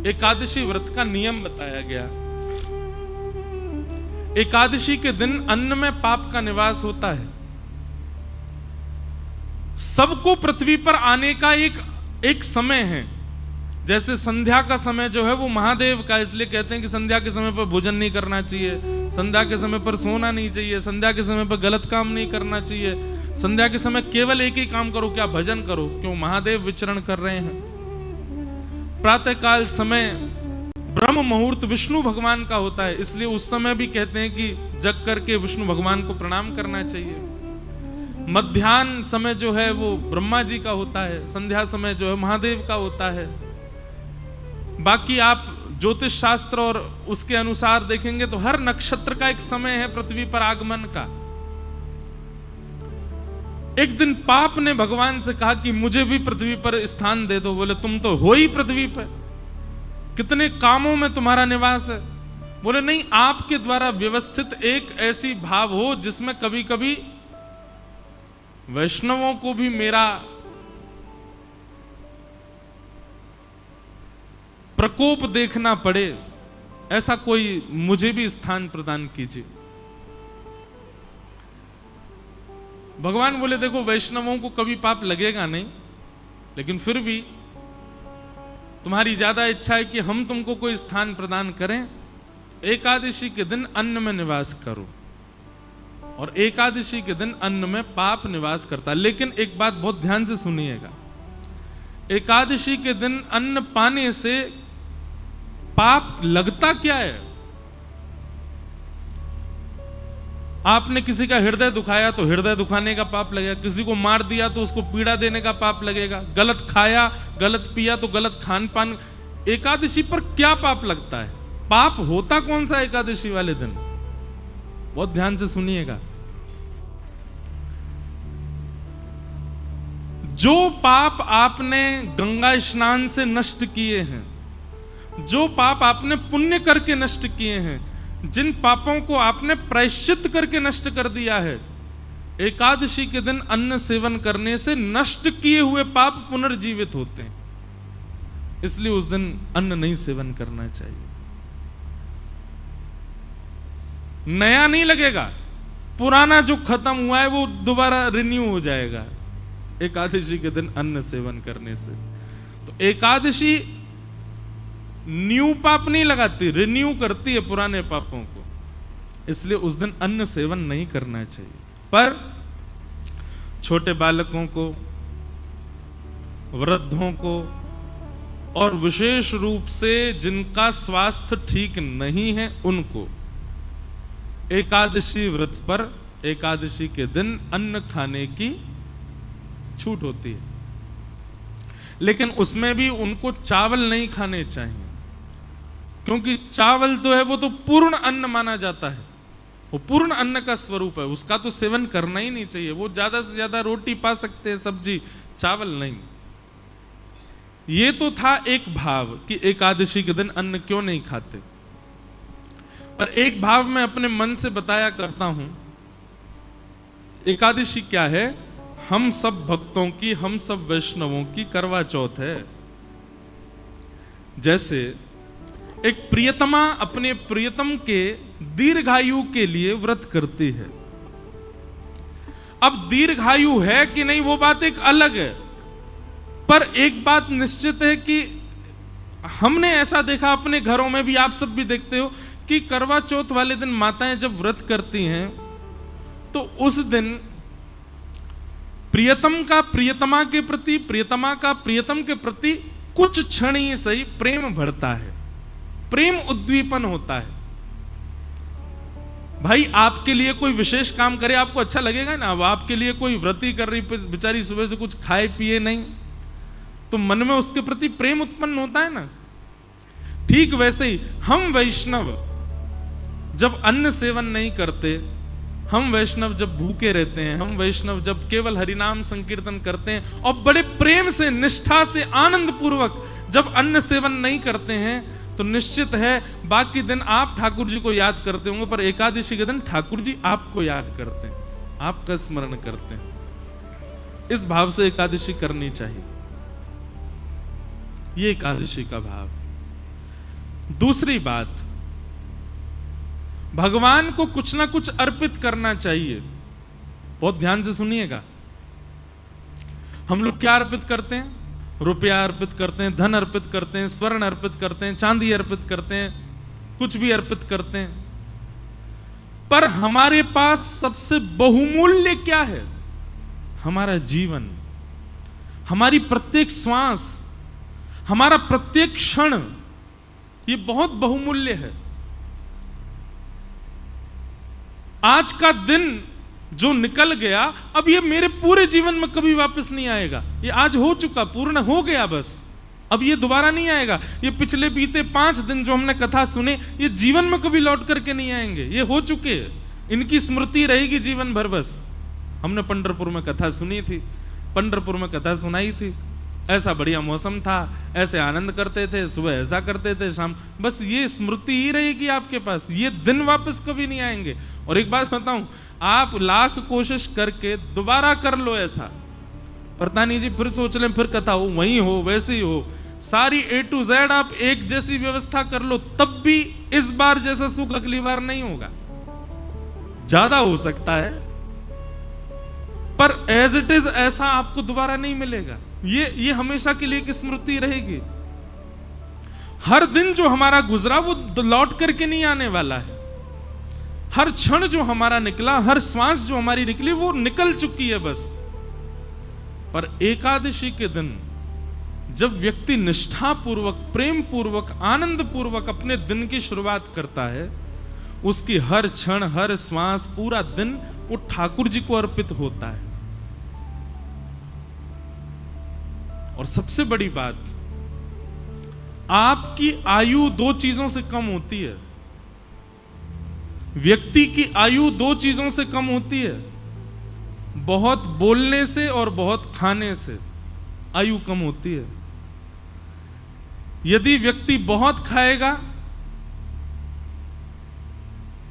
एकादशी व्रत का नियम बताया गया। एकादशी के दिन अन्न में पाप का निवास होता है। सबको पृथ्वी पर आने का एक समय है। जैसे संध्या का समय जो है वो महादेव का, इसलिए कहते हैं कि संध्या के समय पर भोजन नहीं करना चाहिए, संध्या के समय पर सोना नहीं चाहिए, संध्या के समय पर गलत काम नहीं करना चाहिए, संध्या के समय केवल एक ही काम करो, क्या भजन करो, क्यों महादेव विचरण कर रहे हैं। प्रातः काल समय ब्रह्म मुहूर्त विष्णु भगवान का होता है, इसलिए उस समय भी कहते हैं कि जग करके विष्णु भगवान को प्रणाम करना चाहिए। मध्याह्न समय जो है वो ब्रह्मा जी का होता है, संध्या समय जो है महादेव का होता है। बाकी आप ज्योतिष शास्त्र और उसके अनुसार देखेंगे तो हर नक्षत्र का एक समय है पृथ्वी पर आगमन का। एक दिन पाप ने भगवान से कहा कि मुझे भी पृथ्वी पर स्थान दे दो। बोले तुम तो हो ही पृथ्वी पर, कितने कामों में तुम्हारा निवास है। बोले नहीं, आपके द्वारा व्यवस्थित एक ऐसी भाव हो जिसमें कभी कभी वैष्णवों को भी मेरा प्रकोप देखना पड़े, ऐसा कोई मुझे भी स्थान प्रदान कीजिए। भगवान बोले देखो, वैष्णवों को कभी पाप लगेगा नहीं, लेकिन फिर भी तुम्हारी ज्यादा इच्छा है कि हम तुमको कोई स्थान प्रदान करें। एकादशी के दिन अन्न में निवास करो, और एकादशी के दिन अन्न में पाप निवास करता है। लेकिन एक बात बहुत ध्यान से सुनिएगा, एकादशी के दिन अन्न पाने से पाप लगता क्या है। आपने किसी का हृदय दुखाया तो हृदय दुखाने का पाप लगेगा, किसी को मार दिया तो उसको पीड़ा देने का पाप लगेगा, गलत खाया गलत पिया तो गलत खान पान। एकादशी पर क्या पाप लगता है? पाप होता कौन सा एकादशी वाले दिन? बहुत ध्यान से सुनिएगा। जो पाप आपने गंगा स्नान से नष्ट किए हैं, जो पाप आपने पुण्य करके नष्ट किए हैं, जिन पापों को आपने प्रायश्चित करके नष्ट कर दिया है, एकादशी के दिन अन्न सेवन करने से नष्ट किए हुए पाप पुनर्जीवित होते हैं। इसलिए उस दिन अन्न नहीं सेवन करना चाहिए। नया नहीं लगेगा, पुराना जो खत्म हुआ है वो दोबारा रिन्यू हो जाएगा एकादशी के दिन अन्न सेवन करने से। तो एकादशी न्यू पाप नहीं लगाती, रिन्यू करती है पुराने पापों को। इसलिए उस दिन अन्न सेवन नहीं करना चाहिए। पर छोटे बालकों को, वृद्धों को, और विशेष रूप से जिनका स्वास्थ्य ठीक नहीं है उनको एकादशी व्रत पर एकादशी के दिन अन्न खाने की छूट होती है। लेकिन उसमें भी उनको चावल नहीं खाने चाहिए, क्योंकि चावल तो है वो तो पूर्ण अन्न माना जाता है, वो पूर्ण अन्न का स्वरूप है, उसका तो सेवन करना ही नहीं चाहिए। वो ज्यादा से ज्यादा रोटी पा सकते हैं, सब्जी, चावल नहीं। ये तो था एक भाव कि एकादशी के दिन अन्न क्यों नहीं खाते। पर एक भाव मैं अपने मन से बताया करता हूं। एकादशी क्या है? हम सब भक्तों की, हम सब वैष्णवों की करवा चौथ है। जैसे एक प्रियतमा अपने प्रियतम के दीर्घायु के लिए व्रत करती है। अब दीर्घायु है कि नहीं वो बात एक अलग है, पर एक बात निश्चित है कि हमने ऐसा देखा अपने घरों में भी, आप सब भी देखते हो कि करवा चौथ वाले दिन माताएं जब व्रत करती हैं तो उस दिन प्रियतम का प्रियतमा के प्रति, प्रियतमा का प्रियतम के प्रति कुछ क्षण ही सही प्रेम बढ़ता है, प्रेम उद्दीपन होता है। भाई आपके लिए कोई विशेष काम करे आपको अच्छा लगेगा ना। अब आपके लिए कोई व्रती कर रही बेचारी, सुबह से कुछ खाए पिए नहीं, तो मन में उसके प्रति प्रेम उत्पन्न होता है ना। ठीक वैसे ही हम वैष्णव जब अन्न सेवन नहीं करते, हम वैष्णव जब भूखे रहते हैं, हम वैष्णव जब केवल हरिनाम संकीर्तन करते हैं और बड़े प्रेम से, निष्ठा से, आनंद पूर्वक जब अन्न सेवन नहीं करते हैं, तो निश्चित है बाकी दिन आप ठाकुर जी को याद करते होंगे, पर एकादशी के दिन ठाकुर जी आपको याद करते हैं, आपका स्मरण करते हैं। इस भाव से एकादशी करनी चाहिए। ये एकादशी का भाव। दूसरी बात, भगवान को कुछ ना कुछ अर्पित करना चाहिए। बहुत ध्यान से सुनिएगा। हम लोग क्या अर्पित करते हैं? रुपया अर्पित करते हैं, धन अर्पित करते हैं, स्वर्ण अर्पित करते हैं, चांदी अर्पित करते हैं, कुछ भी अर्पित करते हैं। पर हमारे पास सबसे बहुमूल्य क्या है? हमारा जीवन, हमारी प्रत्येक श्वास, हमारा प्रत्येक क्षण, ये बहुत बहुमूल्य है। आज का दिन जो निकल गया, अब ये मेरे पूरे जीवन में कभी वापस नहीं आएगा। ये आज हो चुका, पूर्ण हो गया, बस अब ये दोबारा नहीं आएगा। ये पिछले बीते 5 दिन जो हमने कथा सुने, ये जीवन में कभी लौट करके नहीं आएंगे। ये हो चुके, इनकी स्मृति रहेगी जीवन भर। बस हमने पंढरपुर में कथा सुनी थी, पंढरपुर में कथा सुनाई थी। ऐसा बढ़िया मौसम था, ऐसे आनंद करते थे, सुबह ऐसा करते थे, शाम, बस ये स्मृति ही रहेगी आपके पास। ये दिन वापस कभी नहीं आएंगे। और एक बात बताऊं, आप लाख कोशिश करके दोबारा कर लो ऐसा, पता नहीं जी, फिर सोच लें, फिर कथा हो, वही हो, वैसे ही हो, सारी A to Z आप एक जैसी व्यवस्था कर लो, तब भी इस बार जैसा सुख अगली बार नहीं होगा। ज्यादा हो सकता है, पर एज इट इज ऐसा आपको दोबारा नहीं मिलेगा। ये हमेशा के लिए एक स्मृति रहेगी। हर दिन जो हमारा गुजरा वो लौट करके नहीं आने वाला है। हर क्षण जो हमारा निकला, हर श्वास जो हमारी निकली, वो निकल चुकी है बस। पर एकादशी के दिन जब व्यक्ति निष्ठा पूर्वक, प्रेम पूर्वक, आनंद पूर्वक अपने दिन की शुरुआत करता है, उसकी हर क्षण, हर श्वास, पूरा दिन वो ठाकुर जी को अर्पित होता है। और सबसे बड़ी बात, आपकी आयु 2 चीजों से कम होती है। व्यक्ति की आयु 2 चीजों से कम होती है, बहुत बोलने से और बहुत खाने से आयु कम होती है। यदि व्यक्ति बहुत खाएगा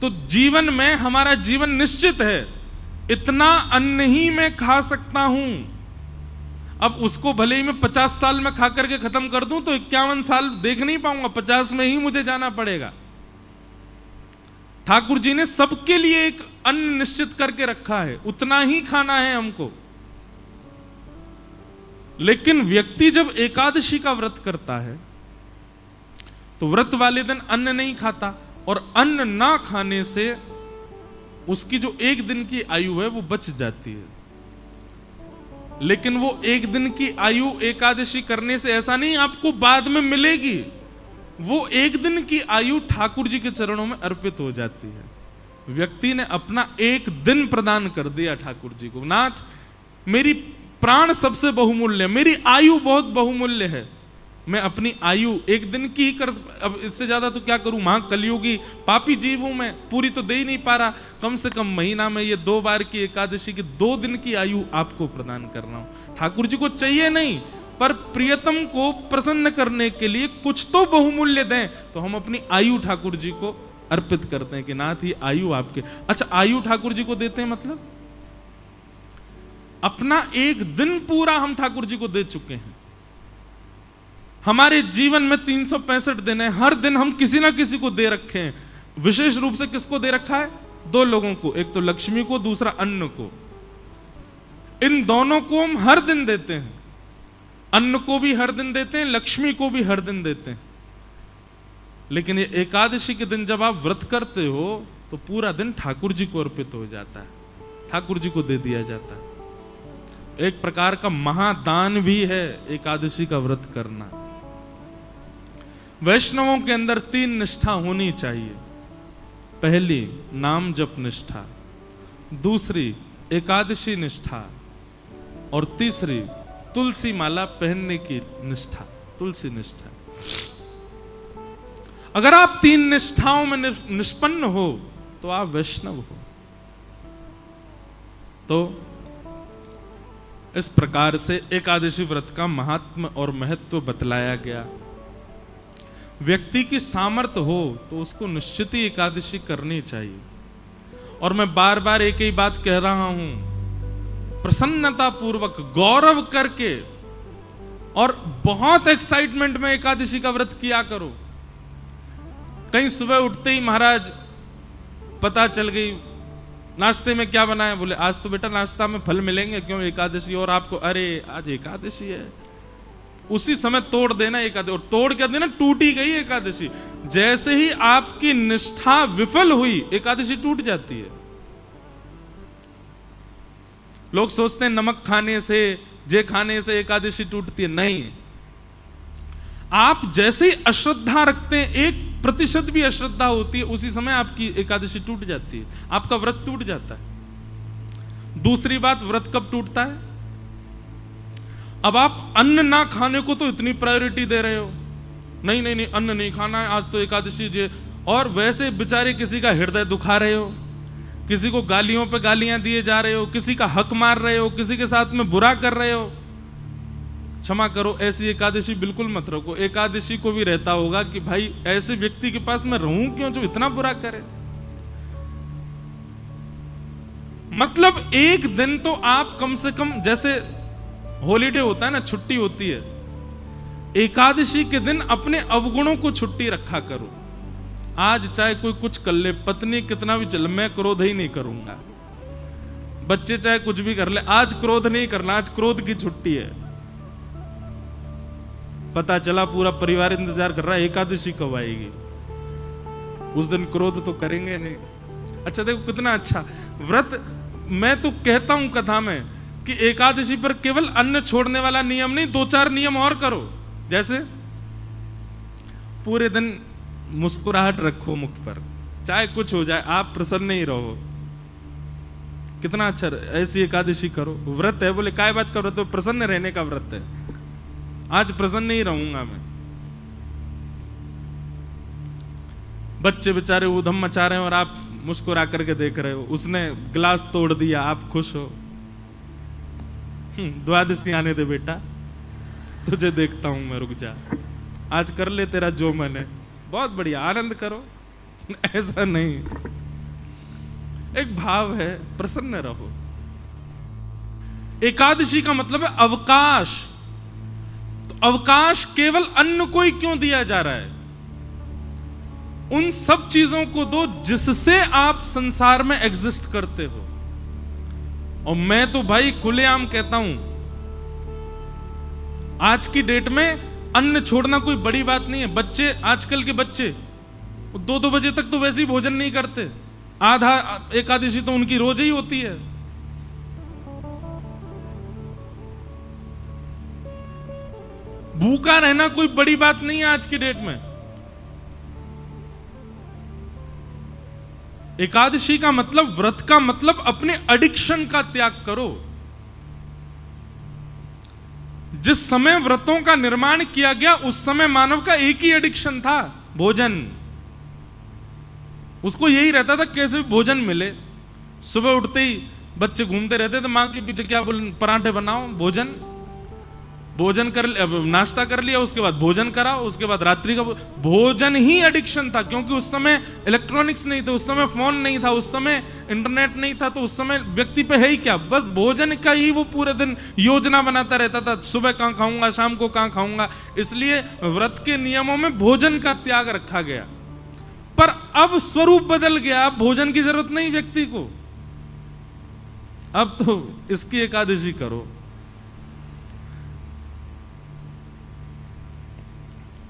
तो जीवन में, हमारा जीवन निश्चित है, इतना अन्न ही मैं खा सकता हूं। अब उसको भले ही मैं 50 साल में खा करके खत्म कर दूं तो 51 साल देख नहीं पाऊंगा, 50 में ही मुझे जाना पड़ेगा। ठाकुर जी ने सबके लिए एक अन्न निश्चित करके रखा है, उतना ही खाना है हमको। लेकिन व्यक्ति जब एकादशी का व्रत करता है तो व्रत वाले दिन अन्न नहीं खाता, और अन्न ना खाने से उसकी जो 1 दिन की आयु है वो बच जाती है। लेकिन वो 1 दिन की आयु एकादशी करने से ऐसा नहीं आपको बाद में मिलेगी, वो 1 दिन की आयु ठाकुर जी के चरणों में अर्पित हो जाती है। व्यक्ति ने अपना 1 दिन प्रदान कर दिया ठाकुर जी को। नाथ, मेरी प्राण सबसे बहुमूल्य, मेरी आयु बहुत बहुमूल्य है, मैं अपनी आयु 1 दिन की ही कर, अब इससे ज्यादा तो क्या करूं, महा कलयुगी पापी जीव हूं मैं, पूरी तो दे ही नहीं पा रहा। कम से कम महीना में ये 2 बार की एकादशी की 2 दिन की आयु आपको प्रदान कर रहा हूं। ठाकुर जी को चाहिए नहीं, पर प्रियतम को प्रसन्न करने के लिए कुछ तो बहुमूल्य दें, तो हम अपनी आयु ठाकुर जी को अर्पित करते हैं कि नाथ ये आयु आपके। अच्छा, आयु ठाकुर जी को देते हैं मतलब अपना 1 दिन पूरा हम ठाकुर जी को दे चुके हैं। हमारे जीवन में 365 दिन है, हर दिन हम किसी ना किसी को दे रखे हैं। विशेष रूप से किसको दे रखा है? 2 लोगों को, एक तो लक्ष्मी को, दूसरा अन्न को। इन दोनों को हम हर दिन देते हैं, अन्न को भी हर दिन देते हैं, लक्ष्मी को भी हर दिन देते हैं। लेकिन ये एकादशी के दिन जब आप व्रत करते हो तो पूरा दिन ठाकुर जी को अर्पित हो जाता है, ठाकुर जी को दे दिया जाता है। एक प्रकार का महादान भी है एकादशी का व्रत करना। वैष्णवों के अंदर 3 निष्ठा होनी चाहिए। पहली नाम जप निष्ठा, दूसरी एकादशी निष्ठा, और तीसरी तुलसी माला पहनने की निष्ठा, तुलसी निष्ठा। अगर आप 3 निष्ठाओं में निष्पन्न हो तो आप वैष्णव हो। तो इस प्रकार से एकादशी व्रत का महात्म और महत्व बतलाया गया। व्यक्ति की सामर्थ्य हो तो उसको निश्चित ही एकादशी करनी चाहिए। और मैं बार बार एक ही बात कह रहा हूं, प्रसन्नता पूर्वक, गौरव करके और बहुत एक्साइटमेंट में एकादशी का व्रत किया करो। कहीं सुबह उठते ही महाराज पता चल गई नाश्ते में क्या बनाया, बोले आज तो बेटा नाश्ता में फल मिलेंगे, क्यों एकादशी, और आपको अरे आज एकादशी है, उसी समय तोड़ देना एकादशी, और तोड़ क्या देना, टूटी गई एकादशी। जैसे ही आपकी निष्ठा विफल हुई एकादशी टूट जाती है। लोग सोचते हैं नमक खाने से, जे खाने से एकादशी टूटती है, नहीं। आप जैसे ही अश्रद्धा रखते हैं, 1% भी अश्रद्धा होती है, उसी समय आपकी एकादशी टूट जाती है, आपका व्रत टूट जाता है। दूसरी बात, व्रत कब टूटता है? अब आप अन्न ना खाने को तो इतनी प्रायोरिटी दे रहे हो, नहीं नहीं नहीं अन्न नहीं खाना है, आज तो एकादशी जे, और वैसे बेचारे किसी का हृदय दुखा रहे हो, किसी को गालियों पे गालियां दिए जा रहे हो, किसी का हक मार रहे हो, किसी के साथ में बुरा कर रहे हो। क्षमा करो, ऐसी एकादशी बिल्कुल मत रखो। एकादशी को भी रहता होगा कि भाई ऐसे व्यक्ति के पास मैं रहूं क्यों जो इतना बुरा करे। मतलब एक दिन तो आप कम से कम, जैसे हॉलीडे होता है ना, छुट्टी होती है, एकादशी के दिन अपने अवगुणों को छुट्टी रखा करो। आज चाहे कोई कुछ कर ले, पत्नी कितना भी चले, मैं क्रोध ही नहीं करूंगा, बच्चे चाहे कुछ भी कर ले, आज क्रोध नहीं करना, आज क्रोध की छुट्टी है। पता चला पूरा परिवार इंतजार कर रहा है एकादशी कब आएगी, उस दिन क्रोध तो करेंगे नहीं। अच्छा देखो कितना अच्छा व्रत। मैं तो कहता हूं कथा में कि एकादशी पर केवल अन्न छोड़ने वाला नियम नहीं, 2-4 नियम और करो। जैसे पूरे दिन मुस्कुराहट रखो मुख पर, चाहे कुछ हो जाए आप प्रसन्न ही रहो। कितना अच्छा, ऐसी एकादशी करो। व्रत है, बोले काय बात करो, तो प्रसन्न रहने का व्रत है, आज प्रसन्न ही रहूंगा मैं। बच्चे बेचारे ऊधम मचा रहे हैं और आप मुस्कुरा करके देख रहे हो, उसने गिलास तोड़ दिया, आप खुश हो। द्वादशी आने दे बेटा, तुझे देखता हूं मैं, रुक जा, आज कर ले तेरा जो मन है, बहुत बढ़िया, आनंद करो। ऐसा नहीं, एक भाव है, प्रसन्न रहो। एकादशी का मतलब है अवकाश। तो अवकाश केवल अन्न को ही क्यों दिया जा रहा है? उन सब चीजों को दो जिससे आप संसार में एग्जिस्ट करते हो। और मैं तो भाई खुलेआम कहता हूं, आज की डेट में अन्न छोड़ना कोई बड़ी बात नहीं है। बच्चे, आजकल के बच्चे 2-2 बजे तक तो वैसे ही भोजन नहीं करते, आधा एकादशी तो उनकी रोज ही होती है। भूखा रहना कोई बड़ी बात नहीं है आज की डेट में। एकादशी का मतलब, व्रत का मतलब अपने एडिक्शन का त्याग करो। जिस समय व्रतों का निर्माण किया गया उस समय मानव का एक ही एडिक्शन था, भोजन। उसको यही रहता था कैसे भी भोजन मिले। सुबह उठते ही बच्चे घूमते रहते थे मां के पीछे, क्या बोल, पराठे बनाओ, भोजन। भोजन कर, नाश्ता कर लिया, उसके बाद भोजन कराओ, उसके बाद रात्रि का भोजन ही एडिक्शन था। क्योंकि उस समय इलेक्ट्रॉनिक्स नहीं थे, उस समय फोन नहीं था, उस समय इंटरनेट नहीं था, तो उस समय व्यक्ति पे है ही क्या, बस भोजन का ही वो पूरे दिन योजना बनाता रहता था, सुबह कहां खाऊंगा, शाम को कहां खाऊंगा। इसलिए व्रत के नियमों में भोजन का त्याग रखा गया। पर अब स्वरूप बदल गया, अब भोजन की जरूरत नहीं व्यक्ति को। अब तो इसकी एकादशी करो।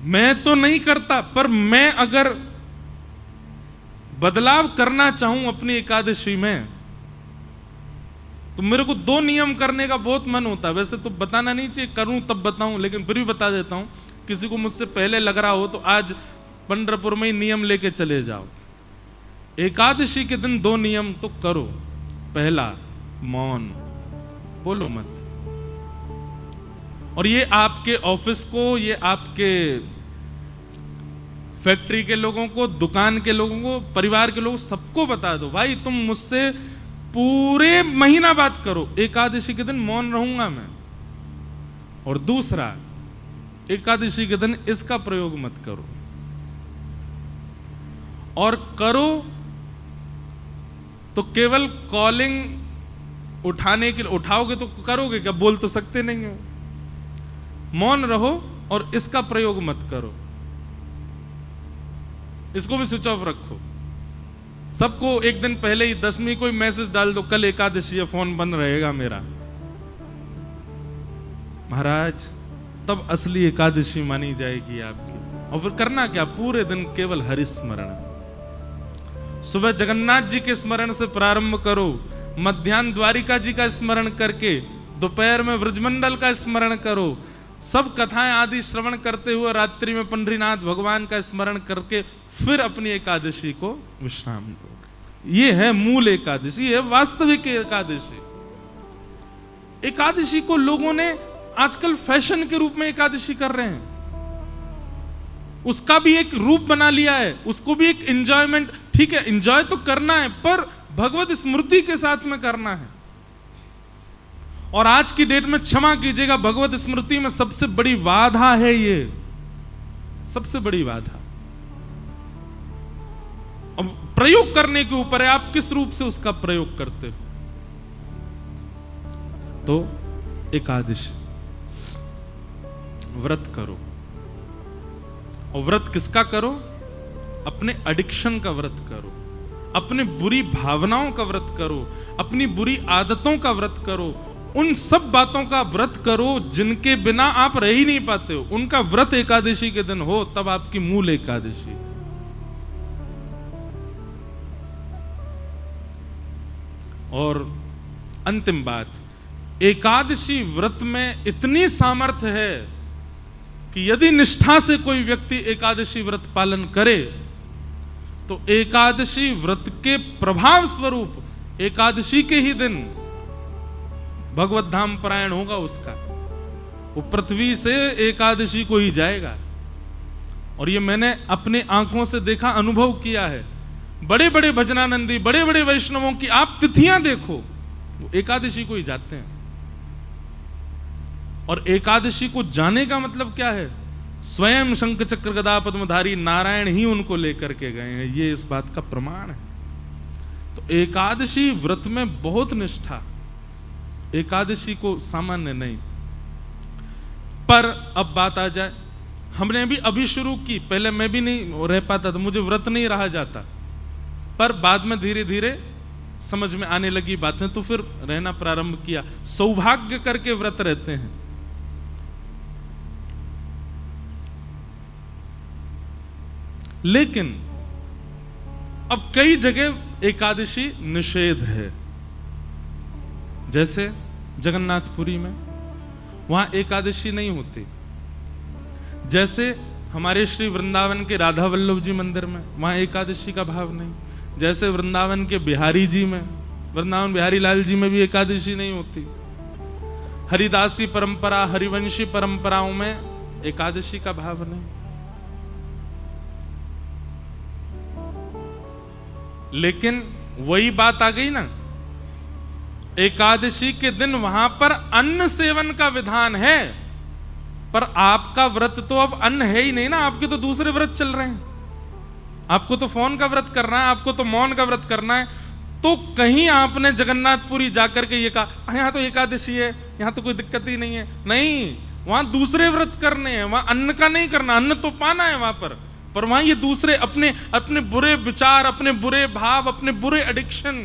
मैं तो नहीं करता, पर मैं अगर बदलाव करना चाहूं अपनी एकादशी में, तो मेरे को 2 नियम करने का बहुत मन होता है। वैसे तो बताना नहीं चाहिए, करूं तब बताऊं, लेकिन फिर भी बता देता हूं। किसी को मुझसे पहले लग रहा हो तो आज पंढरपुर में ही नियम लेके चले जाओ। एकादशी के दिन 2 नियम तो करो। पहला, मौन, बोलो मत। और ये आपके ऑफिस को, ये आपके फैक्ट्री के लोगों को, दुकान के लोगों को, परिवार के लोगों, सबको बता दो, भाई तुम मुझसे पूरे महीना बात करो, एकादशी के दिन मौन रहूंगा मैं। और दूसरा, एकादशी के दिन इसका प्रयोग मत करो। और करो तो केवल कॉलिंग उठाने के लिए उठाओगे तो करोगे क्या, बोल तो सकते नहीं हो। मौन रहो और इसका प्रयोग मत करो। इसको भी स्विच ऑफ रखो। सबको एक दिन पहले ही 10वीं को ही मैसेज डाल दो, कल एकादशी है, फोन बंद रहेगा मेरा। महाराज तब असली एकादशी मानी जाएगी आपकी। और फिर करना क्या, पूरे दिन केवल हरि स्मरण। सुबह जगन्नाथ जी के स्मरण से प्रारंभ करो, मध्याह्न द्वारिका जी का स्मरण करके, दोपहर में व्रजमंडल का स्मरण करो, सब कथाएं आदि श्रवण करते हुए रात्रि में पंडरीनाथ भगवान का स्मरण करके फिर अपनी एकादशी को विश्राम दो। ये है मूल एकादशी, है वास्तविक एकादशी। एकादशी को लोगों ने आजकल फैशन के रूप में एकादशी कर रहे हैं, उसका भी एक रूप बना लिया है, उसको भी एक एंजॉयमेंट। ठीक है, एंजॉय तो करना है, पर भगवत स्मृति के साथ में करना है। और आज की डेट में क्षमा कीजिएगा, भगवत स्मृति में सबसे बड़ी बाधा है ये, सबसे बड़ी बाधा। अब प्रयोग करने के ऊपर है, आप किस रूप से उसका प्रयोग करते हो। तो एकादशी व्रत करो, और व्रत किसका करो, अपने एडिक्शन का व्रत करो, अपने बुरी भावनाओं का व्रत करो, अपनी बुरी आदतों का व्रत करो, उन सब बातों का व्रत करो जिनके बिना आप रह ही नहीं पाते हो। उनका व्रत एकादशी के दिन हो, तब आपकी मूल एकादशी। और अंतिम बात, एकादशी व्रत में इतनी सामर्थ्य है कि यदि निष्ठा से कोई व्यक्ति एकादशी व्रत पालन करे तो एकादशी व्रत के प्रभाव स्वरूप एकादशी के ही दिन भगवत धाम परायण होगा उसका। वो पृथ्वी से एकादशी को ही जाएगा। और ये मैंने अपने आंखों से देखा, अनुभव किया है। बड़े बड़े भजनानंदी, बड़े बड़े वैष्णवों की आप तिथियां देखो, वो एकादशी को ही जाते हैं। और एकादशी को जाने का मतलब क्या है, स्वयं शंख चक्र गदा पद्मधारी नारायण ही उनको लेकर के गए हैं, ये इस बात का प्रमाण है। तो एकादशी व्रत में बहुत निष्ठा, एकादशी को सामान्य नहीं। पर अब बात आ जाए, हमने भी अभी शुरू की, पहले मैं भी नहीं रह पाता था, मुझे व्रत नहीं रहा जाता, पर बाद में धीरे धीरे समझ में आने लगी बातें, तो फिर रहना प्रारंभ किया। सौभाग्य करके व्रत रहते हैं। लेकिन अब कई जगह एकादशी निषेध है, जैसे जगन्नाथपुरी में वहां एकादशी नहीं होती। जैसे हमारे श्री वृंदावन के राधा वल्लभ जी मंदिर में वहां एकादशी का भाव नहीं। जैसे वृंदावन के बिहारी जी में, वृंदावन बिहारी लाल जी में भी एकादशी नहीं होती। हरिदासी परंपरा, हरिवंशी परंपराओं में एकादशी का भाव नहीं। लेकिन वही बात आ गई ना, एकादशी के दिन वहां पर अन्न सेवन का विधान है, पर आपका व्रत तो अब अन्न है ही नहीं ना, आपके तो दूसरे व्रत चल रहे हैं। आपको तो फोन का व्रत करना है, आपको तो मौन का व्रत करना है। तो कहीं आपने जगन्नाथपुरी जाकर के ये कहा यहां तो एकादशी है, यहां तो कोई दिक्कत ही नहीं है, नहीं, वहां दूसरे व्रत करने हैं, वहां अन्न का नहीं करना। अन्न तो पाना है वहां पर वहां ये दूसरे अपने बुरे विचार, अपने बुरे भाव, अपने बुरे एडिक्शन,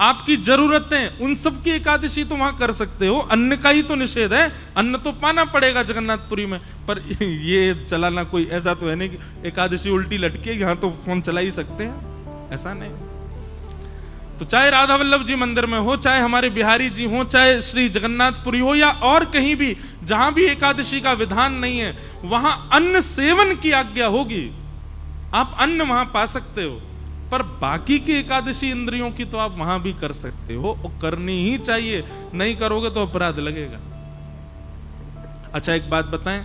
आपकी जरूरतें, उन सब की एकादशी तो वहां कर सकते हो। अन्न का ही तो निषेध है, अन्न तो पाना पड़ेगा जगन्नाथपुरी में। पर ये चलाना कोई ऐसा तो है नहीं कि एकादशी उल्टी लटके, यहां तो फोन चला ही सकते हैं, ऐसा नहीं। तो चाहे राधा वल्लभ जी मंदिर में हो, चाहे हमारे बिहारी जी हो, चाहे श्री जगन्नाथपुरी हो, या और कहीं भी जहां भी एकादशी का विधान नहीं है, वहां अन्न सेवन की आज्ञा होगी। आप अन्न वहां पा सकते हो, पर बाकी की एकादशी इंद्रियों की तो आप वहां भी कर सकते हो, और करनी ही चाहिए। नहीं करोगे तो अपराध लगेगा। अच्छा एक बात बताएं,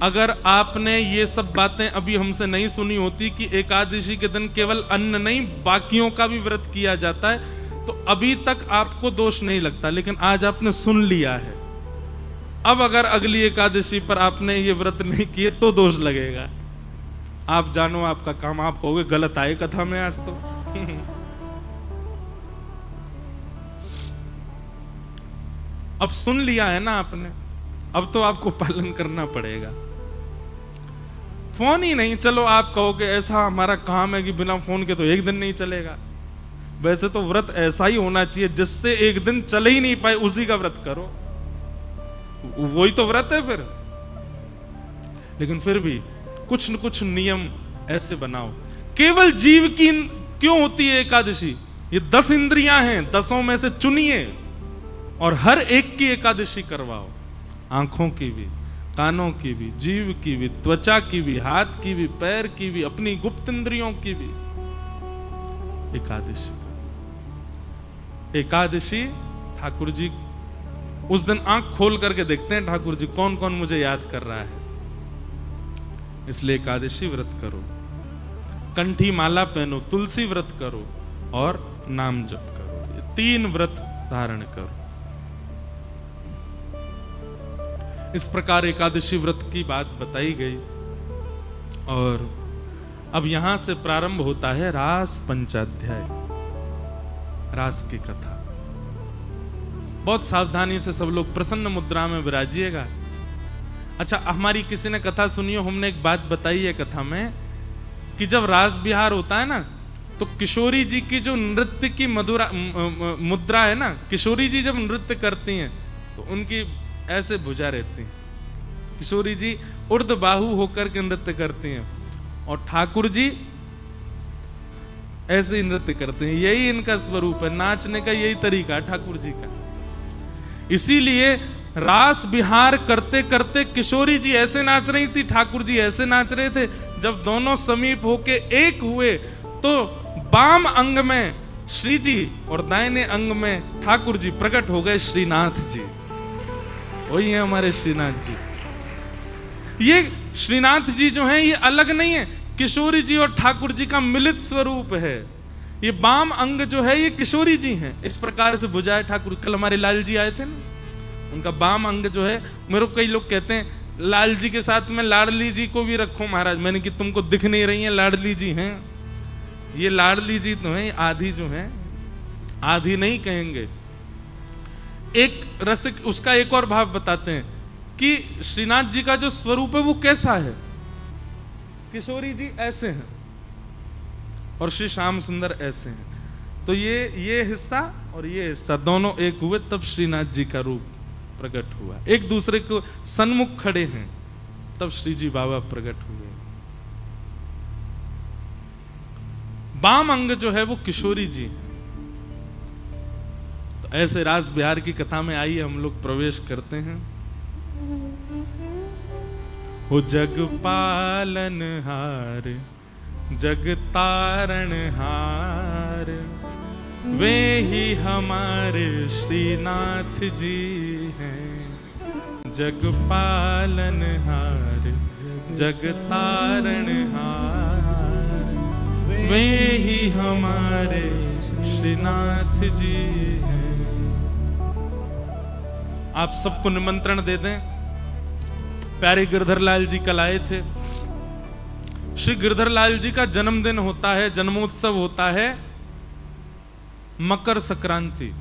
अगर आपने ये सब बातें अभी हमसे नहीं सुनी होती कि एकादशी के दिन केवल अन्न नहीं बाकियों का भी व्रत किया जाता है, तो अभी तक आपको दोष नहीं लगता। लेकिन आज आपने सुन लिया है, अब अगर अगली एकादशी पर आपने ये व्रत नहीं किए तो दोष लगेगा। आप जानो आपका काम आप होगे, गलत आए कथा में आज तो। अब सुन लिया है ना आपने, अब तो आपको पालन करना पड़ेगा। फोन ही नहीं, चलो आप कहोगे ऐसा हमारा काम है कि बिना फोन के तो एक दिन नहीं चलेगा। वैसे तो व्रत ऐसा ही होना चाहिए जिससे एक दिन चले ही नहीं पाए उसी का व्रत करो, वही तो व्रत है फिर। लेकिन फिर भी कुछ न कुछ नियम ऐसे बनाओ। केवल जीव की क्यों होती है एकादशी? ये 10 इंद्रियां हैं, 10 में से चुनिए और हर एक की एकादशी करवाओ। आंखों की भी, कानों की भी, जीव की भी, त्वचा की भी, हाथ की भी, पैर की भी, अपनी गुप्त इंद्रियों की भी एकादशी करो। एकादशी ठाकुर जी उस दिन आंख खोल करके देखते हैं ठाकुर जी कौन कौन मुझे याद कर रहा है, इसलिए एकादशी व्रत करो। कंठी माला पहनो, तुलसी व्रत करो और नाम जप करो। ये 3 व्रत धारण करो। इस प्रकार एकादशी व्रत की बात बताई गई और अब यहां से प्रारंभ होता है रास पंचाध्याय, रास की कथा। बहुत सावधानी से सब लोग प्रसन्न मुद्रा में विराजिएगा। अच्छा, हमारी किसी ने कथा सुनी हो, हमने एक बात बताई है कथा में कि जब रास बिहार होता है ना, तो किशोरी जी की जो नृत्य की मुद्रा है ना, किशोरी जी जब नृत्य करती हैं तो उनकी ऐसे भुजा रहती है। किशोरी जी उर्ध बाहु होकर के नृत्य करती हैं और ठाकुर जी ऐसे ही नृत्य करते हैं। यही इनका स्वरूप है, नाचने का यही तरीका है ठाकुर जी का। इसीलिए रास बिहार करते करते किशोरी जी ऐसे नाच रही थी, ठाकुर जी ऐसे नाच रहे थे। जब दोनों समीप होके एक हुए तो बाम अंग में श्री जी और दाहिने अंग में ठाकुर जी प्रकट हो गए, श्रीनाथ जी। वही है हमारे श्रीनाथ जी। ये श्रीनाथ जी जो हैं ये अलग नहीं है, किशोरी जी और ठाकुर जी का मिलित स्वरूप है। ये बाम अंग जो है ये किशोरी जी हैं। इस प्रकार से बुझाए ठाकुर। कल हमारे लाल जी आए थे ना, उनका बाम अंग जो है, मेरे को कई लोग कहते हैं लाल जी के साथ में लाडली जी को भी रखो महाराज। मैंने कि तुमको दिख नहीं रही है, लाडली जी हैं। ये लाडली जी तो हैं, आधी जो हैं, आधी नहीं कहेंगे। एक रसिक उसका एक और भाव बताते हैं कि श्रीनाथ जी का जो स्वरूप है वो कैसा है। किशोरी जी ऐसे हैं और श्री श्याम सुंदर ऐसे हैं। तो ये हिस्सा और ये हिस्सा दोनों एक हुए, तब श्रीनाथ जी का रूप प्रकट हुआ। एक दूसरे को सन्मुख खड़े हैं, तब श्री जी बाबा प्रकट हुए। बाम अंग जो है वो किशोरी जी हैं। तो ऐसे रास बिहार की कथा में आइए हम लोग प्रवेश करते हैं। हो जग पालन हार, जग तारण हार, वे ही हमारे श्रीनाथ जी हैं। जग पालन हार, जग तारण हार, वे ही हमारे श्रीनाथ जी हैं। आप सबको निमंत्रण दे दें। प्यारे गिरधर लाल जी कल आए थे। श्री गिरधर लाल जी का जन्मदिन होता है, जन्मोत्सव होता है मकर संक्रांति।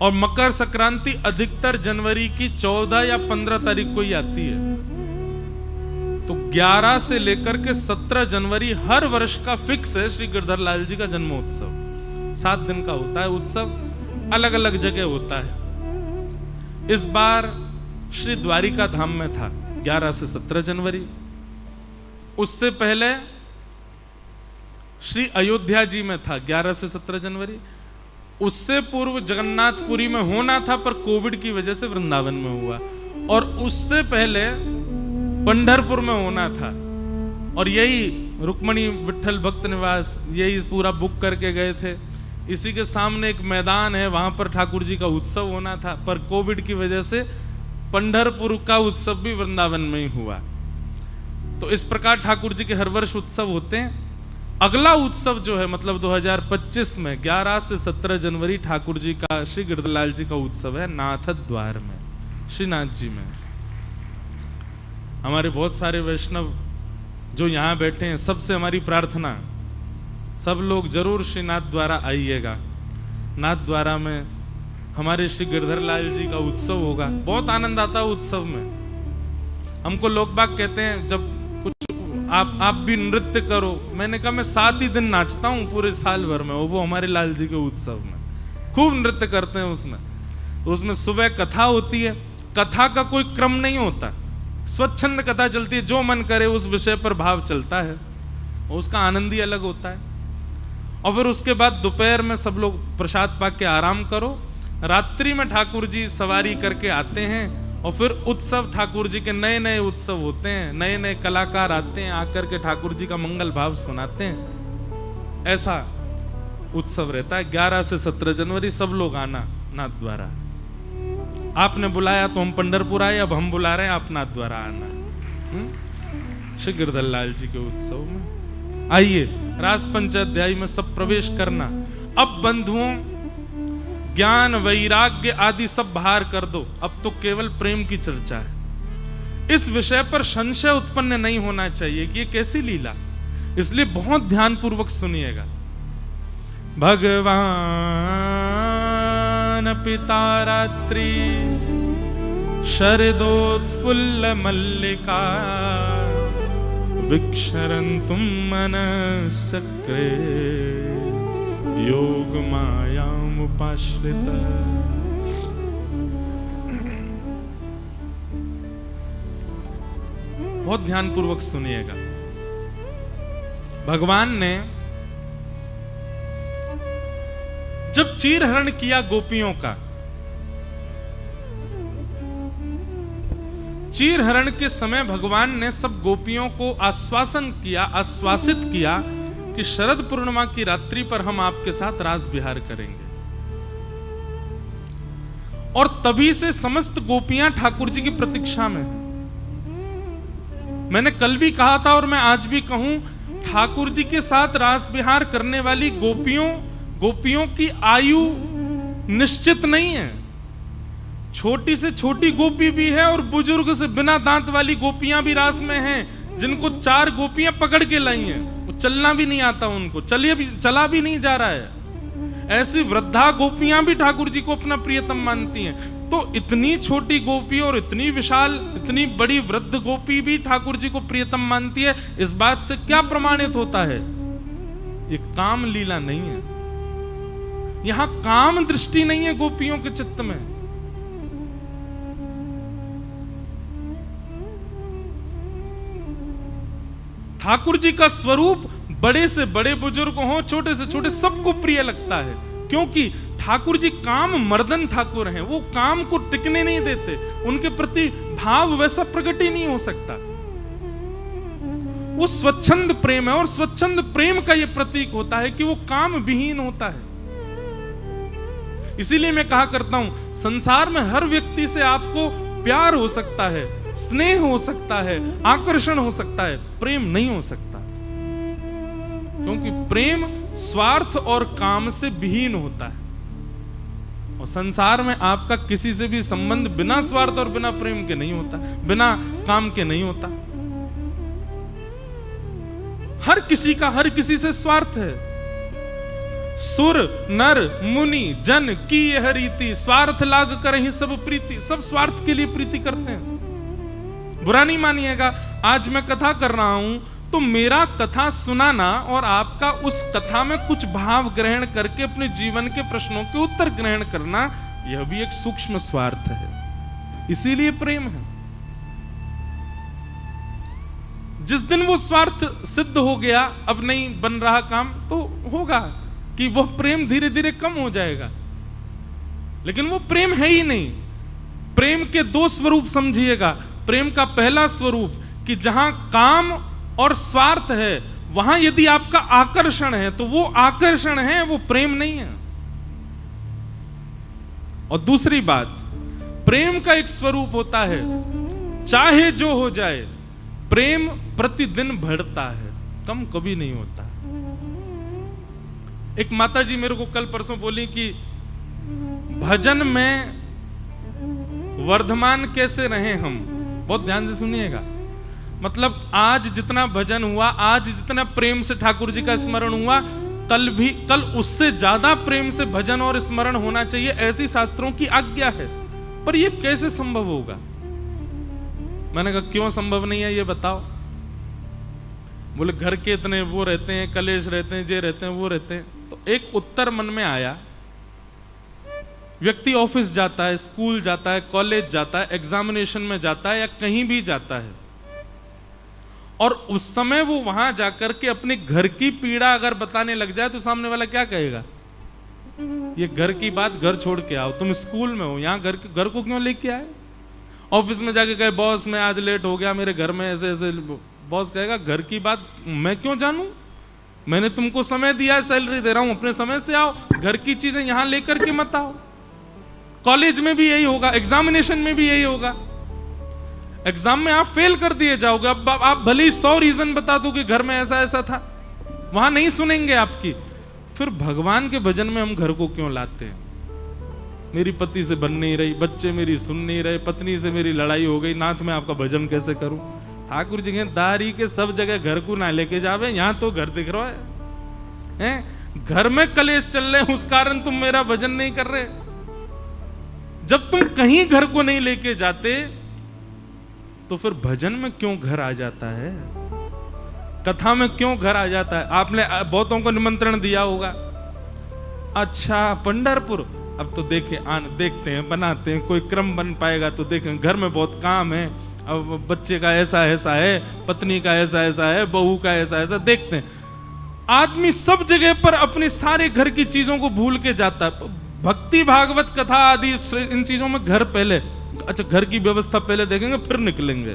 और मकर संक्रांति अधिकतर जनवरी की 14 या 15 तारीख को ही आती है। तो 11 से लेकर के 17 जनवरी हर वर्ष का फिक्स है श्री गिरधर लाल जी का जन्मोत्सव। 7 दिन का होता है उत्सव, अलग अलग जगह होता है। इस बार श्री द्वारिका धाम में था 11 से 17 जनवरी। उससे पहले श्री अयोध्या जी में था 11 से 17 जनवरी। उससे पूर्व जगन्नाथपुरी में होना था पर कोविड की वजह से वृंदावन में हुआ। और उससे पहले पंढरपुर में होना था। और यही रुक्मणी विठल भक्त निवास, यही पूरा बुक करके गए थे। इसी के सामने एक मैदान है, वहां पर ठाकुर जी का उत्सव होना था, पर कोविड की वजह से पंढरपुर का उत्सव भी वृंदावन में ही हुआ। तो इस प्रकार ठाकुर जी के हर वर्ष उत्सव होते हैं। अगला उत्सव जो है मतलब 2025 में 11 से 17 जनवरी ठाकुर जी का, श्री गिरधरलाल जी का उत्सव है नाथ द्वार में, श्रीनाथ जी में। हमारे बहुत सारे वैष्णव जो यहाँ बैठे हैं, सबसे हमारी प्रार्थना, सब लोग जरूर श्रीनाथ द्वारा आइएगा। नाथ द्वारा में हमारे श्री गिरधरलाल जी का उत्सव होगा। बहुत आनंद आता है उत्सव में। हमको लोग बाग कहते हैं जब कुछ आप भी नृत्य करो, मैंने कहा मैं 7 ही दिन नाचता हूँ पूरे साल भर में, वो हमारे लाल जी के उत्सव में खूब नृत्य करते हैं। उसमें सुबह कथा होती है, कथा का कोई क्रम नहीं होता, स्वच्छंद कथा चलती है, जो मन करे उस विषय पर भाव चलता है, उसका आनंद ही अलग होता है। और फिर उसके बाद दोपहर में सब लोग प्रसाद पाक के आराम करो, रात्रि में ठाकुर जी सवारी करके आते हैं और फिर उत्सव, ठाकुर जी के नए नए उत्सव होते हैं, नए नए कलाकार आते हैं, आकर के ठाकुर जी का मंगल भाव सुनाते हैं। ऐसा उत्सव रहता है। 11 से 17 जनवरी सब लोग आना नाथ द्वारा। आपने बुलाया तो हम पंढरपुर आए, अब हम बुला रहे हैं आप नाथ द्वारा आना श्री गिरधर लाल जी के उत्सव में। आइए रास पंचाध्यायी में सब प्रवेश करना। अब बंधुओं ज्ञान वैराग्य आदि सब बाहर कर दो, अब तो केवल प्रेम की चर्चा है। इस विषय पर संशय उत्पन्न नहीं होना चाहिए कि ये कैसी लीला, इसलिए बहुत ध्यान पूर्वक सुनिएगा। भगवान पिता रात्रि शरदोत्फुल्ल मल्लिका विक्षरन्तुं मनश्चक्रे योग मायाम उपाश्रित। बहुत ध्यान पूर्वक सुनिएगा। भगवान ने जब चीरहरण किया गोपियों का, चीरहरण के समय भगवान ने सब गोपियों को आश्वासित किया कि शरद पूर्णिमा की रात्रि पर हम आपके साथ रास विहार करेंगे। और तभी से समस्त गोपियां ठाकुर जी की प्रतीक्षा में हैं। मैंने कल भी कहा था और मैं आज भी कहूं, ठाकुर जी के साथ रास विहार करने वाली गोपियों की आयु निश्चित नहीं है। छोटी से छोटी गोपी भी है और बुजुर्ग से बिना दांत वाली गोपियां भी रास में हैं, जिनको 4 गोपियां पकड़ के लाई हैं, वो चलना भी नहीं आता उनको, चला भी नहीं जा रहा है। ऐसी वृद्धा गोपियां भी ठाकुर जी को अपना प्रियतम मानती हैं। तो इतनी छोटी गोपी और इतनी विशाल, इतनी बड़ी वृद्ध गोपी भी ठाकुर जी को प्रियतम मानती है। इस बात से क्या प्रमाणित होता है? ये काम लीला नहीं है, यहां काम दृष्टि नहीं है गोपियों के चित्त में। ठाकुर जी का स्वरूप बड़े से बड़े बुजुर्ग हो, छोटे से छोटे, सबको प्रिय लगता है, क्योंकि ठाकुर जी काम मर्दन ठाकुर हैं। वो काम को टिकने नहीं देते, उनके प्रति भाव वैसा प्रकट ही नहीं हो सकता। वो स्वच्छंद प्रेम है और स्वच्छंद प्रेम का ये प्रतीक होता है कि वो काम विहीन होता है। इसीलिए मैं कहा करता हूं, संसार में हर व्यक्ति से आपको प्यार हो सकता है, स्नेह हो सकता है, आकर्षण हो सकता है, प्रेम नहीं हो सकता, क्योंकि प्रेम स्वार्थ और काम से विहीन होता है। और संसार में आपका किसी से भी संबंध बिना स्वार्थ और बिना प्रेम के नहीं होता, बिना काम के नहीं होता। हर किसी का हर किसी से स्वार्थ है। सुर नर मुनि जन की यह रीति, स्वार्थ लाग कर ही सब प्रीति। सब स्वार्थ के लिए प्रीति करते हैं। बुरा नहीं मानिएगा, आज मैं कथा कर रहा हूं तो मेरा कथा सुनाना और आपका उस कथा में कुछ भाव ग्रहण करके अपने जीवन के प्रश्नों के उत्तर ग्रहण करना, यह भी एक सूक्ष्म स्वार्थ है। इसीलिए प्रेम है। जिस दिन वो स्वार्थ सिद्ध हो गया, अब नहीं बन रहा काम, तो होगा कि वह प्रेम धीरे धीरे कम हो जाएगा, लेकिन वो प्रेम है ही नहीं। प्रेम के 2 स्वरूप समझिएगा। प्रेम का पहला स्वरूप कि जहां काम और स्वार्थ है, वहां यदि आपका आकर्षण है तो वो आकर्षण है, वो प्रेम नहीं है। और दूसरी बात, प्रेम का एक स्वरूप होता है, चाहे जो हो जाए, प्रेम प्रतिदिन बढ़ता है, कम कभी नहीं होता। एक माता जी मेरे को कल परसों बोली कि भजन में वर्धमान कैसे रहे हम। बहुत ध्यान से सुनिएगा। मतलब आज जितना भजन हुआ, आज जितना प्रेम से ठाकुर जी का स्मरण हुआ, कल उससे ज्यादा प्रेम से भजन और स्मरण होना चाहिए, ऐसी शास्त्रों की आज्ञा है। पर यह कैसे संभव होगा? मैंने कहा क्यों संभव नहीं है ये बताओ। बोले घर के इतने वो रहते हैं, कलेश रहते हैं, जे रहते हैं, वो रहते हैं। तो एक उत्तर मन में आया, व्यक्ति ऑफिस जाता है, स्कूल जाता है, कॉलेज जाता है, एग्जामिनेशन में जाता है या कहीं भी जाता है, और उस समय वो वहां जाकर के अपने घर की पीड़ा अगर बताने लग जाए तो सामने वाला क्या कहेगा? ये घर की बात घर छोड़ के आओ, तुम स्कूल में हो, यहाँ घर को क्यों लेके आए? ऑफिस में जाके कहे बॉस मैं आज लेट हो गया, मेरे घर में ऐसे ऐसे, बॉस कहेगा घर की बात मैं क्यों जानूं, मैंने तुमको समय दिया है, सैलरी दे रहा हूं, अपने समय से आओ, घर की चीजें यहां लेकर के मत आओ। कॉलेज में भी यही होगा, एग्जामिनेशन में भी यही होगा। एग्जाम में आप फेल कर दिए जाओगे, अब आप भले ही 100 रीजन बता दो कि घर में ऐसा ऐसा था, वहां नहीं सुनेंगे आपकी। फिर भगवान के भजन में हम घर को क्यों लाते हैं? मेरी पति से बन नहीं रही, बच्चे मेरी सुन नहीं रहे, पत्नी से मेरी लड़ाई हो गई, नाथ मैं आपका भजन कैसे करूं? ठाकुर जी दारी के सब जगह घर को ना लेके जावे, यहां तो घर दिख रहा है, घर में कलेश चल रहे, उस कारण तुम मेरा भजन नहीं कर रहे। जब तुम कहीं घर को नहीं लेके जाते तो फिर भजन में क्यों घर आ जाता है? कथा में क्यों घर आ जाता है? आपने बहुतों को निमंत्रण दिया होगा, अच्छा पंढरपुर, अब तो देखते हैं, बनाते हैं, कोई क्रम बन पाएगा तो देखें, घर में बहुत काम है, अब बच्चे का ऐसा ऐसा है, पत्नी का ऐसा ऐसा है, बहू का ऐसा ऐसा, देखते हैं। आदमी सब जगह पर अपने सारे घर की चीजों को भूल के जाता है। भक्ति भागवत कथा आदि इन चीजों में घर पहले, अच्छा घर की व्यवस्था पहले देखेंगे फिर निकलेंगे।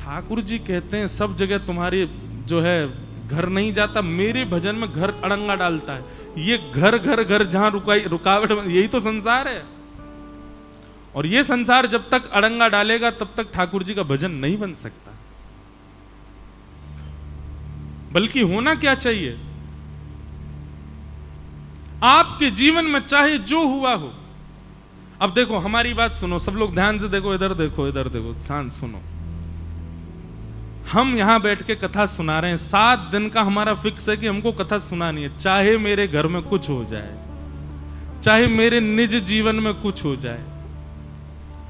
ठाकुर जी कहते हैं सब जगह तुम्हारी जो है घर नहीं जाता, मेरे भजन में घर अड़ंगा डालता है। ये घर घर घर जहां रुकावट, यही तो संसार है। और ये संसार जब तक अड़ंगा डालेगा तब तक ठाकुर जी का भजन नहीं बन सकता। बल्कि होना क्या चाहिए, आपके जीवन में चाहे जो हुआ हो। अब देखो हमारी बात सुनो, सब लोग ध्यान से देखो, इधर देखो, इधर देखो, ध्यान सुनो। हम यहां बैठ के कथा सुना रहे हैं, 7 दिन का हमारा फिक्स है कि हमको कथा सुनानी है, चाहे मेरे घर में कुछ हो जाए, चाहे मेरे निज जीवन में कुछ हो जाए,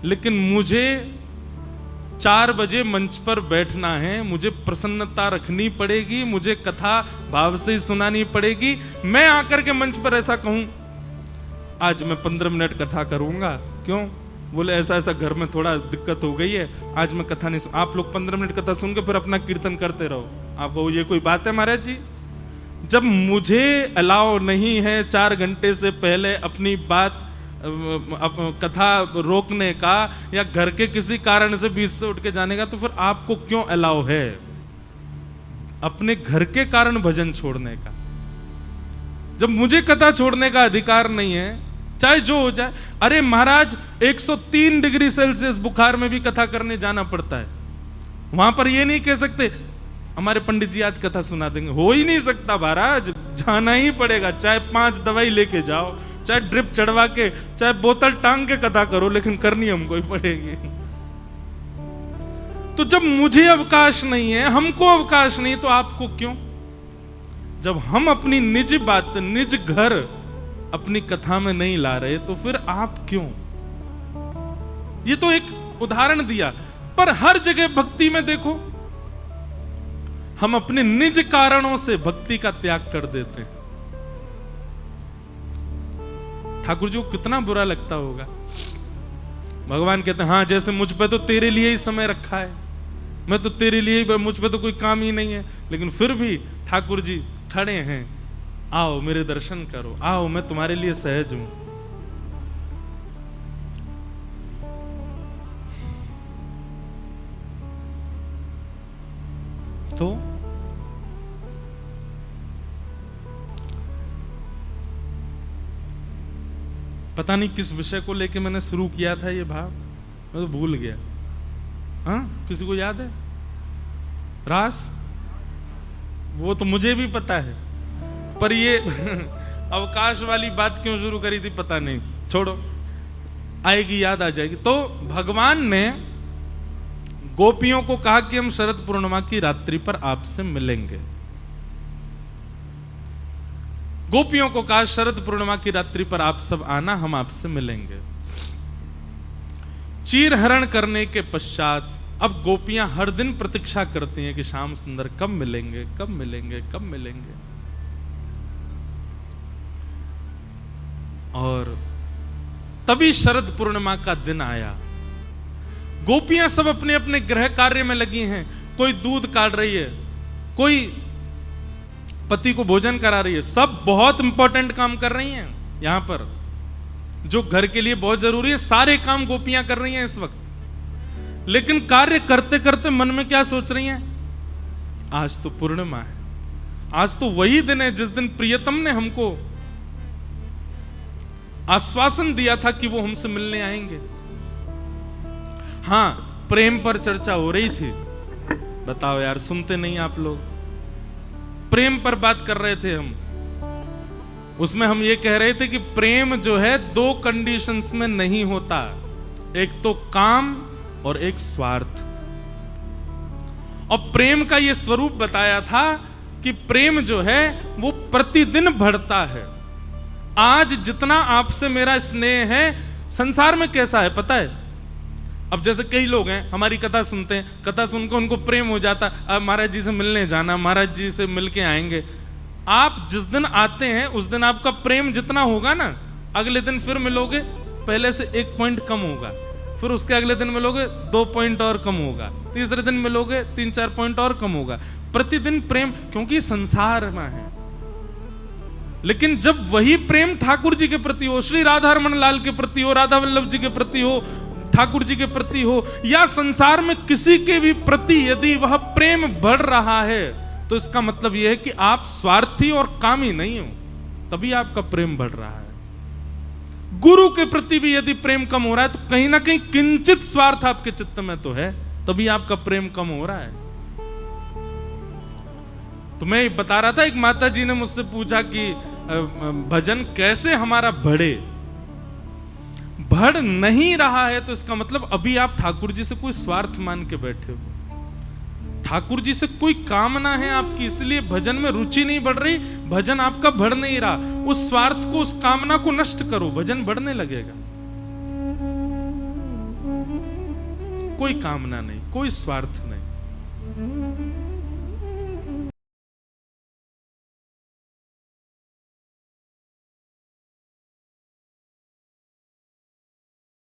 लेकिन मुझे 4 बजे मंच पर बैठना है, मुझे प्रसन्नता रखनी पड़ेगी, मुझे कथा भाव से ही सुनानी पड़ेगी। मैं आकर के मंच पर ऐसा कहूं आज मैं 15 मिनट कथा करूंगा, क्यों? बोले ऐसा ऐसा घर में थोड़ा दिक्कत हो गई है, आज मैं कथा नहीं आप लोग 15 मिनट कथा सुन के फिर अपना कीर्तन करते रहो। आप कहो ये कोई बात है महाराज जी? जब मुझे अलाउ नहीं है 4 घंटे से पहले अपनी बात कथा रोकने का या घर के किसी कारण से बीच से उठ के जाने का, तो फिर आपको क्यों अलाउ है अपने घर के कारण भजन छोड़ने का? जब मुझे कथा छोड़ने का अधिकार नहीं है, चाहे जो हो जाए। अरे महाराज 103 डिग्री सेल्सियस बुखार में भी कथा करने जाना पड़ता है, वहां पर ये नहीं कह सकते हमारे पंडित जी आज कथा सुना देंगे, हो ही नहीं सकता महाराज, जाना ही पड़ेगा। चाहे 5 दवाई लेके जाओ, चाहे ड्रिप चढ़वा के, चाहे बोतल टांग के कथा करो, लेकिन करनी हमको ही पड़ेगी। तो जब मुझे अवकाश नहीं है, हमको अवकाश नहीं, तो आपको क्यों? जब हम अपनी निज बात, निज घर अपनी कथा में नहीं ला रहे, तो फिर आप क्यों? ये तो एक उदाहरण दिया, पर हर जगह भक्ति में देखो, हम अपने निज कारणों से भक्ति का त्याग कर देते हैं। ठाकुर जी को कितना बुरा लगता होगा। भगवान कहते हैं हाँ जैसे मुझ पे तो तेरे लिए ही समय रखा है, मैं तो तेरे लिए ही, मुझ पे तो कोई काम ही नहीं है, लेकिन फिर भी ठाकुर जी खड़े हैं, आओ मेरे दर्शन करो, आओ मैं तुम्हारे लिए सहज हूं। तो पता नहीं किस विषय को लेके मैंने शुरू किया था ये भाव, मैं तो भूल गया। हाँ किसी को याद है? रास, वो तो मुझे भी पता है, पर ये अवकाश वाली बात क्यों शुरू करी थी पता नहीं, छोड़ो, आएगी, याद आ जाएगी। तो भगवान ने गोपियों को कहा कि हम शरद पूर्णिमा की रात्रि पर आपसे मिलेंगे। गोपियों को कहा शरद पूर्णिमा की रात्रि पर आप सब आना, हम आपसे मिलेंगे। चीरहरण करने के पश्चात अब गोपियां हर दिन प्रतीक्षा करती हैं कि श्याम सुंदर कब मिलेंगे, कब मिलेंगे, कब मिलेंगे। और तभी शरद पूर्णिमा का दिन आया। गोपियां सब अपने अपने गृह कार्य में लगी हैं। कोई दूध काट रही है, कोई पति को भोजन करा रही है। सब बहुत इंपॉर्टेंट काम कर रही हैं यहां पर, जो घर के लिए बहुत जरूरी है। सारे काम गोपियां कर रही हैं इस वक्त। लेकिन कार्य करते करते मन में क्या सोच रही हैं? आज तो पूर्णिमा है, आज तो वही दिन है जिस दिन प्रियतम ने हमको आश्वासन दिया था कि वो हमसे मिलने आएंगे। हां, प्रेम पर चर्चा हो रही थी। बताओ यार, सुनते नहीं आप लोग? प्रेम पर बात कर रहे थे हम। उसमें हम ये कह रहे थे कि प्रेम जो है दो कंडीशंस में नहीं होता, एक तो काम और एक स्वार्थ। और प्रेम का ये स्वरूप बताया था कि प्रेम जो है वो प्रतिदिन बढ़ता है। आज जितना आपसे मेरा स्नेह है, संसार में कैसा है पता है? अब जैसे कई लोग हैं, हमारी कथा सुनते हैं, कथा सुनकर उनको प्रेम हो जाता, अब महाराज जी से मिलने जाना, महाराज जी से मिलके आएंगे। आप जिस दिन आते हैं उस दिन आपका प्रेम जितना होगा ना, अगले दिन फिर मिलोगे पहले से 1 पॉइंट कम होगा, फिर उसके अगले दिन मिलोगे 2 पॉइंट और कम होगा, तीसरे दिन मिलोगे 3-4 पॉइंट और कम होगा। प्रतिदिन प्रेम, क्योंकि संसार में है। लेकिन जब वही प्रेम ठाकुर जी के प्रति हो, श्री राधा रमन लाल के प्रति हो, राधा वल्लभ जी के प्रति हो, ठाकुर जी के प्रति हो, या संसार में किसी के भी प्रति यदि वह प्रेम बढ़ रहा है, तो इसका मतलब यह है कि आप स्वार्थी और कामी नहीं हो, तभी आपका प्रेम बढ़ रहा है। गुरु के प्रति भी यदि प्रेम कम हो रहा है तो कहीं ना कहीं किंचित स्वार्थ आपके चित्त में तो है, तभी आपका प्रेम कम हो रहा है। तो मैं बता रहा था, एक माता जी ने मुझसे पूछा कि भजन कैसे हमारा बढ़े। बढ़ नहीं रहा है तो इसका मतलब अभी आप ठाकुर जी से कोई स्वार्थ मान के बैठे हो, ठाकुर जी से कोई कामना है आपकी, इसलिए भजन में रुचि नहीं बढ़ रही, भजन आपका बढ़ नहीं रहा। उस स्वार्थ को, उस कामना को नष्ट करो, भजन बढ़ने लगेगा। कोई कामना नहीं, कोई स्वार्थ नहीं।